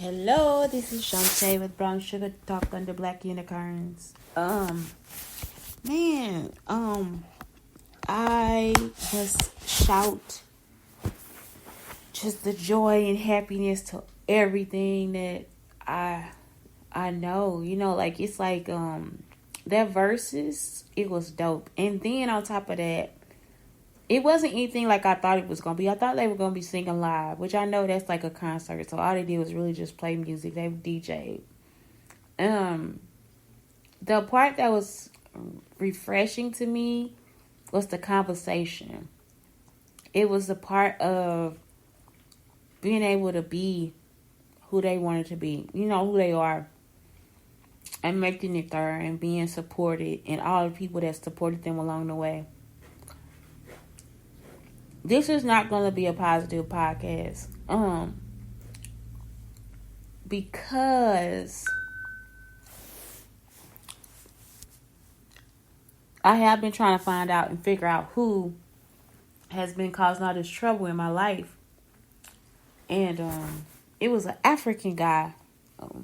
Hello, this is Shantae with Brown Sugar Talk Under Black Unicorns. Man, I must shout just the joy and happiness to everything that I know. Like it's like that verses, it was dope. And then on top of that, it wasn't anything like I thought it was gonna be. I thought they were gonna be singing live, which I know that's like a concert. So all they did was really just play music. They DJ'd. Um, the part that was refreshing to me was the conversation. It was the part of being able to be who they wanted to be. You know who they are, and making it there and being supported, and all the people that supported them along the way. This is not going to be a positive podcast. Because I have been trying to find out and figure out who has been causing all this trouble in my life. And it was an African guy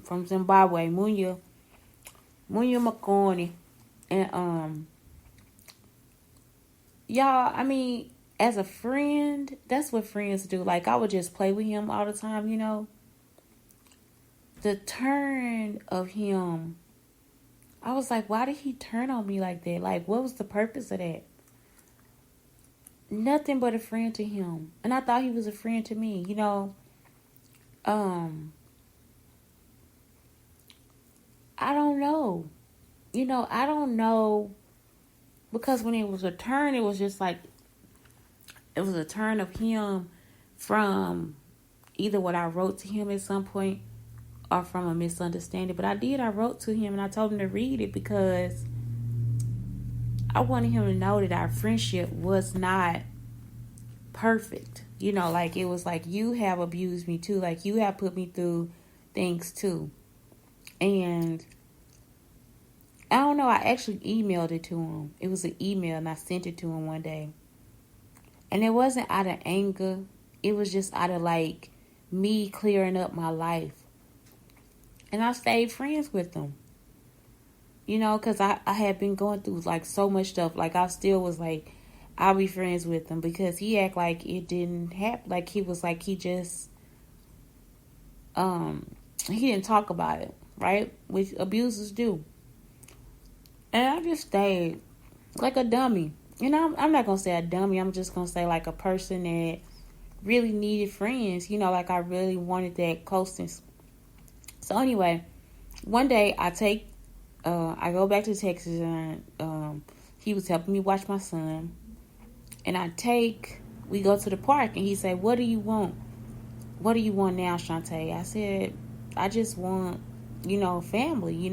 from Zimbabwe, Munya Makoni. And y'all, I mean, as a friend, that's what friends do. Like, I would just play with him all the time, you know. The turn of him, I was like, why did he turn on me like that? Like, what was the purpose of that? Nothing but a friend to him. And I thought he was a friend to me, you know. I don't know. I don't know. Because when it was a turn, it was just like, it was a turn of him from either what I wrote to him at some point or from a misunderstanding. But I wrote to him and I told him to read it because I wanted him to know that our friendship was not perfect. Like it was like, you have abused me too. Like you have put me through things too. And I don't know, I actually emailed it to him. It was an email and I sent it to him one day. And it wasn't out of anger. It was just out of like me clearing up my life. And I stayed friends with him. Because I had been going through like so much stuff. Like I still was like, I'll be friends with him because he act like it didn't happen. Like he was like, he just, he didn't talk about it, right? Which abusers do. And I just stayed like a dummy. I'm not going to say a dummy. I'm just going to say like a person that really needed friends. Like I really wanted that closeness. So anyway, one day I go back to Texas and he was helping me watch my son. And we go to the park and he said, what do you want? What do you want now, Shantae? I said, I just want, family,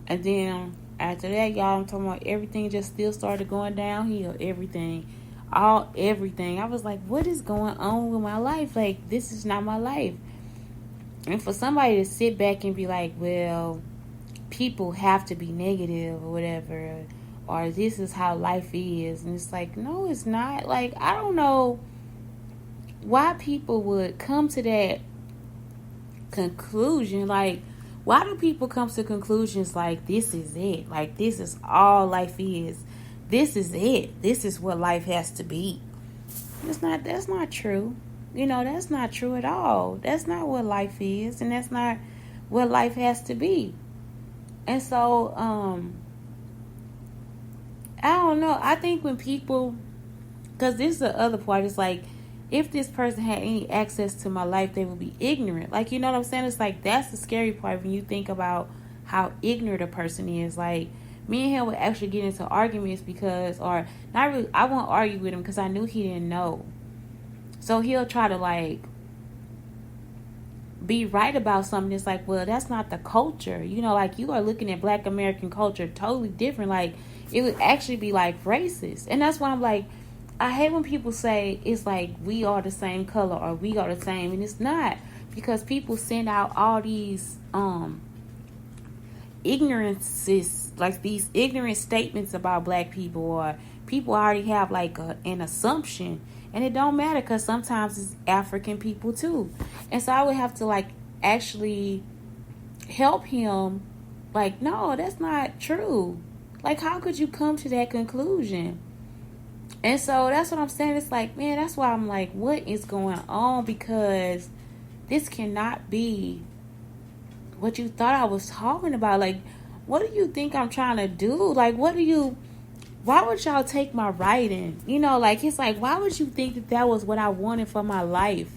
And then after that, y'all, I'm talking about everything just still started going downhill. Everything. I was like, what is going on with my life? Like, this is not my life. And for somebody to sit back and be like, well, people have to be negative or whatever, or this is how life is. And it's like, no, it's not. Like, I don't know why people would come to that conclusion. Like, why do people come to conclusions like this is it? Like, this is all life is. This is it. This is what life has to be. That's not true. That's not true at all. That's not what life is, and that's not what life has to be. And so, I don't know. I think when people, because this is the other part, it's like, if this person had any access to my life, they would be ignorant. Like, you know what I'm saying? It's like, that's the scary part when you think about how ignorant a person is. Like, me and him would actually get into arguments or not really, I won't argue with him because I knew he didn't know. So he'll try to like be right about something. It's like, well, that's not the culture. Like you are looking at Black American culture totally different. Like it would actually be like racist. And that's why I'm like, I hate when people say it's like we are the same color or we are the same, and it's not, because people send out all these ignorances, like these ignorant statements about Black people, or people already have like an assumption, And it don't matter because sometimes it's African people too. And so I would have to like actually help him. Like, no, that's not true. Like, how could you come to that conclusion? And so that's what I'm saying. It's like, man, that's why I'm like, what is going on? Because this cannot be what you thought I was talking about. Like, what do you think I'm trying to do? Like, why would y'all take my writing? You know, like, it's like, why would you think that that was what I wanted for my life?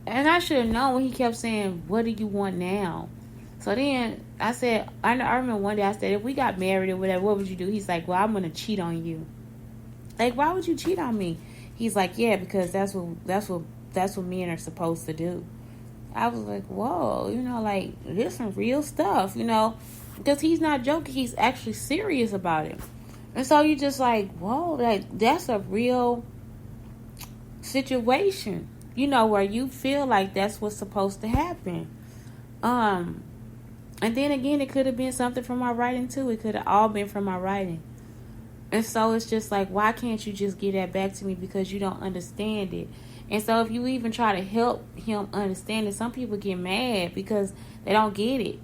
And I should have known when he kept saying, what do you want now? So then I said, I remember one day I said, if we got married or whatever, what would you do? He's like, well, I'm going to cheat on you. Like, why would you cheat on me? He's like, yeah, because that's what men are supposed to do. I was like, whoa, you know, like, there's some real stuff, you know, because he's not joking. He's actually serious about it. And so you just like, whoa, like, that's a real situation, you know, where you feel like that's what's supposed to happen. And then again, it could have been something from my writing too. It could have all been from my writing. And so it's just like, why can't you just give that back to me? Because you don't understand it. And so if you even try to help him understand it, some people get mad because they don't get it.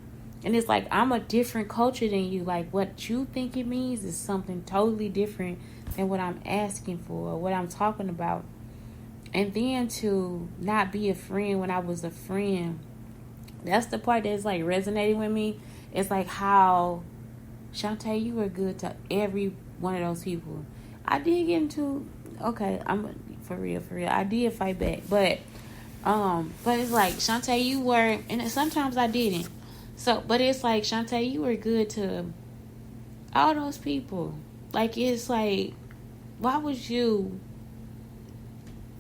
And it's like, I'm a different culture than you. Like, what you think it means is something totally different than what I'm asking for or what I'm talking about. And then to not be a friend when I was a friend. That's the part that's like resonating with me. It's like how, Shantae, you were good to every one of those people. I did get into, okay, I'm for real. I did fight back, but it's like, Shantae, you were, and sometimes I didn't. So, but it's like, Shantae, you were good to all those people. Like, it's like, why would you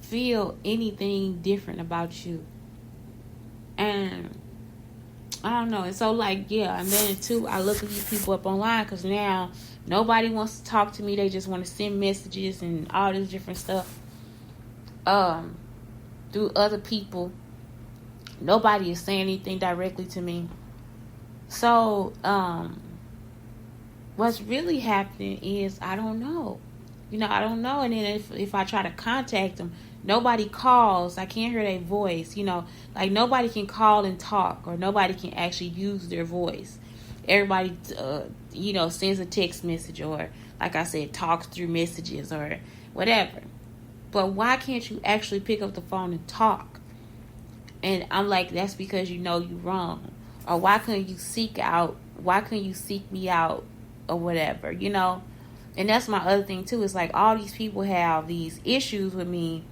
feel anything different about you? And I don't know. And so, like, yeah, and then too, I look at these people up online because now nobody wants to talk to me. They just want to send messages and all this different stuff through other people. Nobody is saying anything directly to me. So, what's really happening is I don't know. You know, I don't know. And then if I try to contact them, nobody calls. I can't hear their voice. You know, like nobody can call and talk, or nobody can actually use their voice. Everybody, you know, sends a text message, or like I said, talks through messages or whatever. But why can't you actually pick up the phone and talk? And I'm like, that's because you know you're wrong. Or why couldn't you seek me out or whatever, you know? And that's my other thing too. It's like all these people have these issues with me,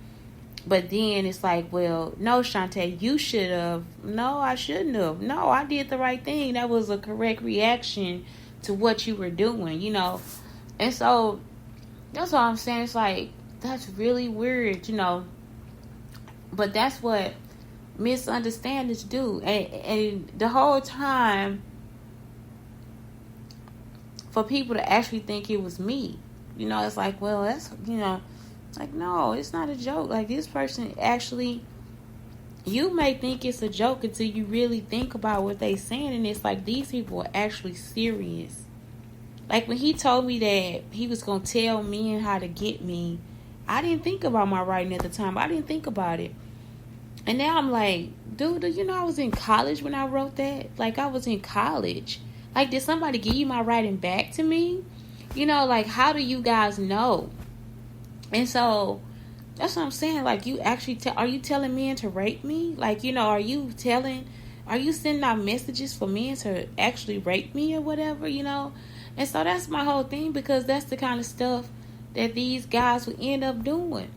but then it's like, well, no, Shantae, you should have. No, I shouldn't have. No, I did the right thing. That was a correct reaction to what you were doing, you know? And so that's all I'm saying. It's like, that's really weird, you know? But that's what misunderstandings do. And the whole time, for people to actually think it was me, you know, it's like, well, that's, you know, like, no, it's not a joke. Like, this person actually, you may think it's a joke until you really think about what they saying, and it's like, these people are actually serious. Like, when he told me that he was going to tell men how to get me, I didn't think about my writing at the time. I didn't think about it. And now I'm like, dude, you know I was in college when I wrote that? Like, I was in college. Like, did somebody give you my writing back to me? You know, like, how do you guys know? And so, that's what I'm saying. Like, you actually, are you telling men to rape me? Like, you know, are you sending out messages for men to actually rape me or whatever, you know? And so, that's my whole thing, because that's the kind of stuff that these guys would end up doing.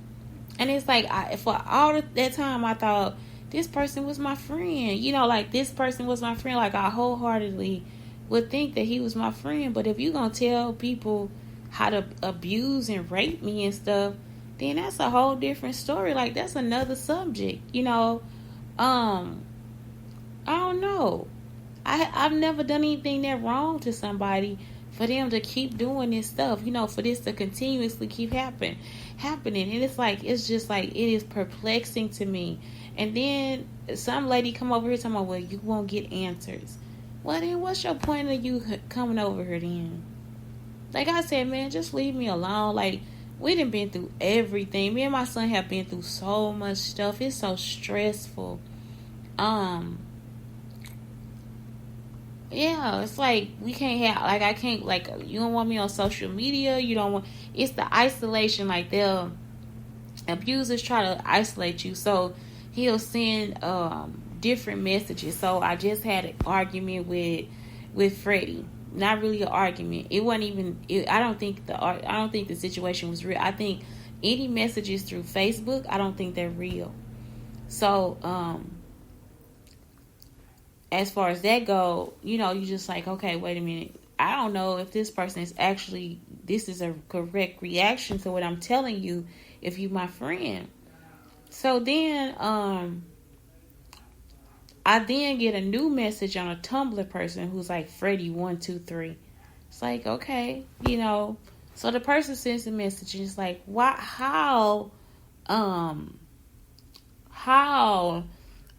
And it's like, for all that time, I thought this person was my friend. You know, like, this person was my friend. Like, I wholeheartedly would think that he was my friend. But if you're going to tell people how to abuse and rape me and stuff, then that's a whole different story. Like, that's another subject, you know. I don't know. I've never done anything that wrong to somebody for them to keep doing this stuff, you know, for this to continuously keep happening. And it's like, it's just like, it is perplexing to me. And then some lady come over here talking about, well, you won't get answers. Well, then what's your point of you coming over here then? Like I said, man, just leave me alone. Like, We done been through everything. Me and my son have been through so much stuff. It's so stressful. Um, yeah, it's like we can't have like I can't like you don't want me on social media. You don't want it's the isolation. Like they'll abusers try to isolate you, so he'll send different messages. So I just had an argument with Freddie. Not really an argument. It wasn't even. I don't think the situation was real. I think any messages through Facebook, I don't think they're real. So as far as that go, you just like, okay, wait a minute. I don't know if this person is actually this is a correct reaction to what I'm telling you if you my friend. So then I then get a new message on a Tumblr person who's like Freddie123. It's like, okay, So the person sends a message and it's like, why um how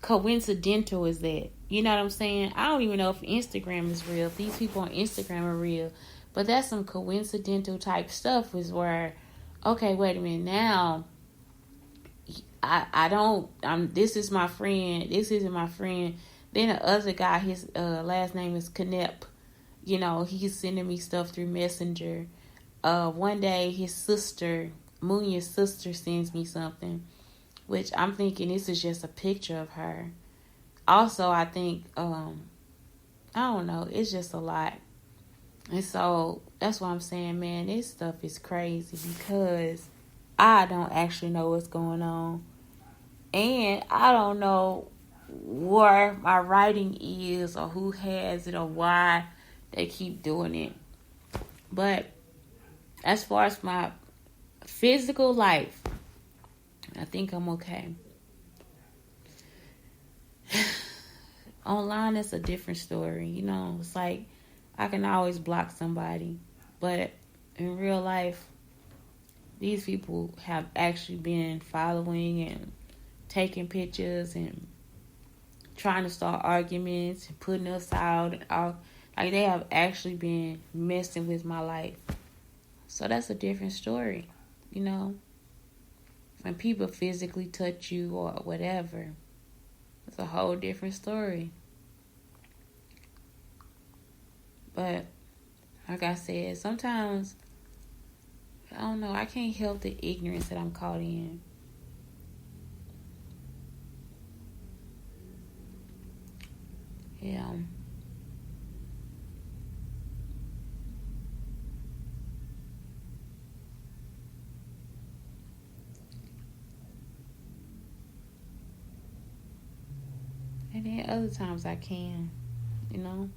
coincidental is that? You know what I'm saying? I don't even know if Instagram is real, if these people on Instagram are real. But that's some coincidental type stuff is where, okay, wait a minute, now I don't this is my friend, this isn't my friend. Then the other guy, his last name is Knep. He's sending me stuff through Messenger. One day his sister, Munya's sister, sends me something, which I'm thinking this is just a picture of her. Also, I think I don't know, it's just a lot. And so that's why I'm saying, man, this stuff is crazy because I don't actually know what's going on. And I don't know where my writing is or who has it or why they keep doing it. But as far as my physical life, I think I'm okay. Online, it's a different story. It's like I can always block somebody. But in real life, these people have actually been following and taking pictures and trying to start arguments and putting us out and all. Like they have actually been messing with my life. So that's a different story, When people physically touch you or whatever, it's a whole different story. But like I said, sometimes I don't know, I can't help the ignorance that I'm caught in. Yeah. And then other times I can, you know.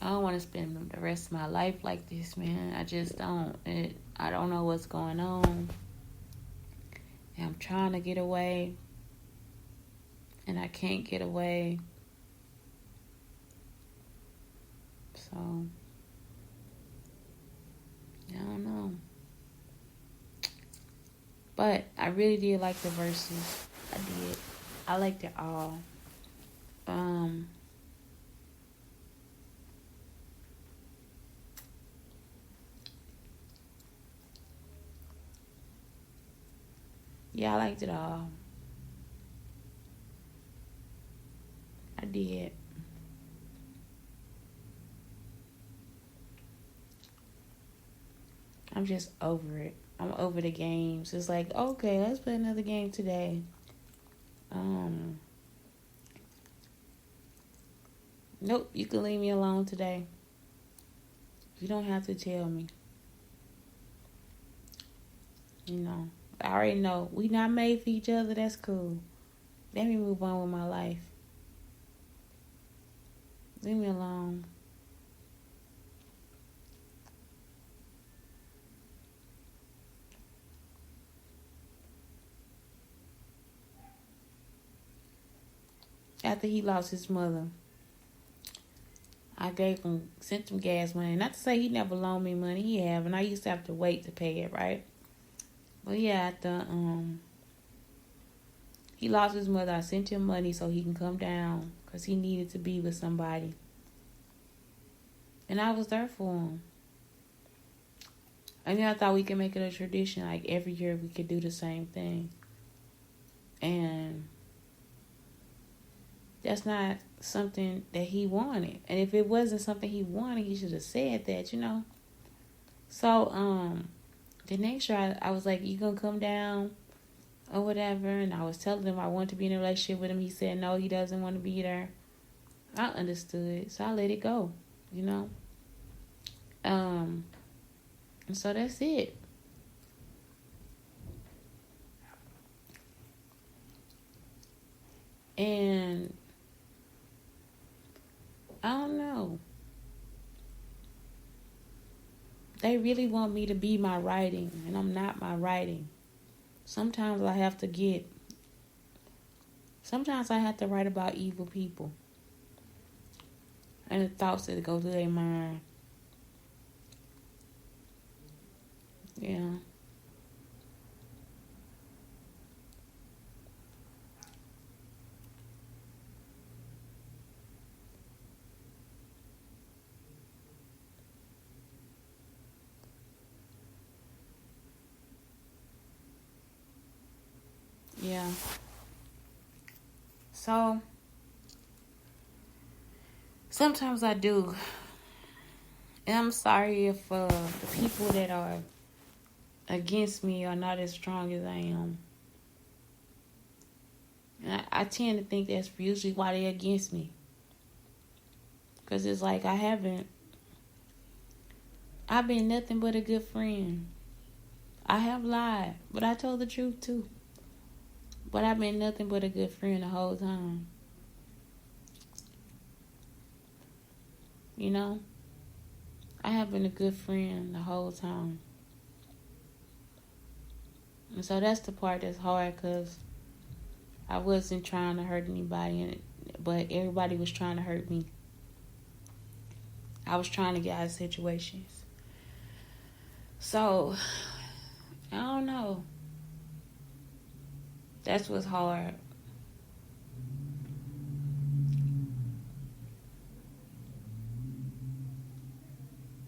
I don't want to spend the rest of my life like this, man. I just don't. I don't know what's going on. And I'm trying to get away. And I can't get away. So, I don't know. But I really did like the verses. I did. I liked it all. Um, yeah, I liked it all. I did. I'm just over it. I'm over the games. It's like, okay, let's play another game today. Um, nope, you can leave me alone today. You don't have to tell me. I already know we not made for each other. That's cool. Let me move on with my life. Leave me alone. After he lost his mother, I sent him gas money. Not to say he never loaned me money. He have, and I used to have to wait to pay it, right? But yeah, after he lost his mother, I sent him money so he can come down because he needed to be with somebody. And I was there for him. And then I thought we could make it a tradition. Like every year we could do the same thing. And that's not something that he wanted. And if it wasn't something he wanted, he should have said that, you know. So, the next year I was like, you gonna come down or whatever? And I was telling him I wanted to be in a relationship with him. He said no, he doesn't want to be there. I understood. So I let it go, you know. And so that's it. And I don't know. They really want me to be my writing, and I'm not my writing. Sometimes I have to write about evil people and the thoughts that go through their mind. Yeah. Yeah. So sometimes I do. And I'm sorry if the people that are against me are not as strong as I am. And I tend to think that's usually why they're against me. Because it's like I've been nothing but a good friend. I have lied, but I told the truth too. But I've been nothing but a good friend the whole time. You know? I have been a good friend the whole time. And so that's the part that's hard because I wasn't trying to hurt anybody, but everybody was trying to hurt me. I was trying to get out of situations. So, I don't know. That's what's hard.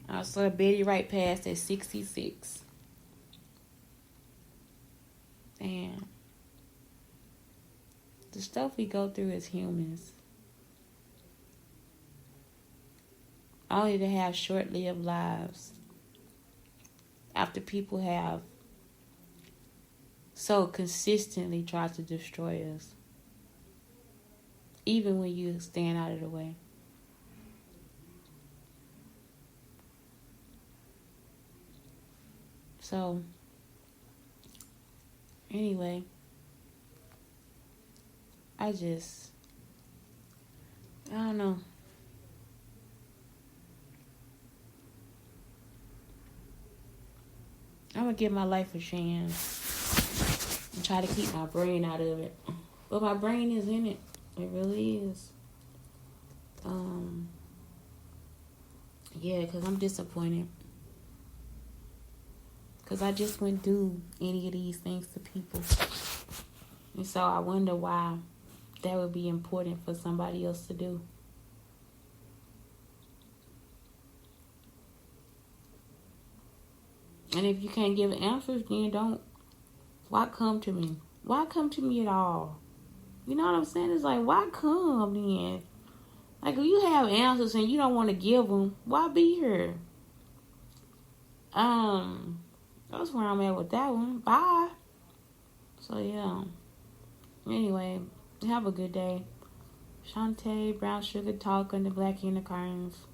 I saw Betty Wright passed at 66. And the stuff we go through as humans, only to have short-lived lives after people have so consistently tried to destroy us, even when you stand out of the way. So, anyway, I don't know. I'm gonna give my life a chance and try to keep my brain out of it. But my brain is in it. It really is. Yeah, because I'm disappointed. Because I just wouldn't do any of these things to people. And so I wonder why that would be important for somebody else to do. And if you can't give answers, then why come to me? Why come to me at all? You know what I'm saying? It's like, why come then? Like, if you have answers and you don't want to give them, why be here? That's where I'm at with that one. Bye. So, yeah. Anyway, have a good day. Shantae, Brown Sugar Talk, and the Black Unicorns.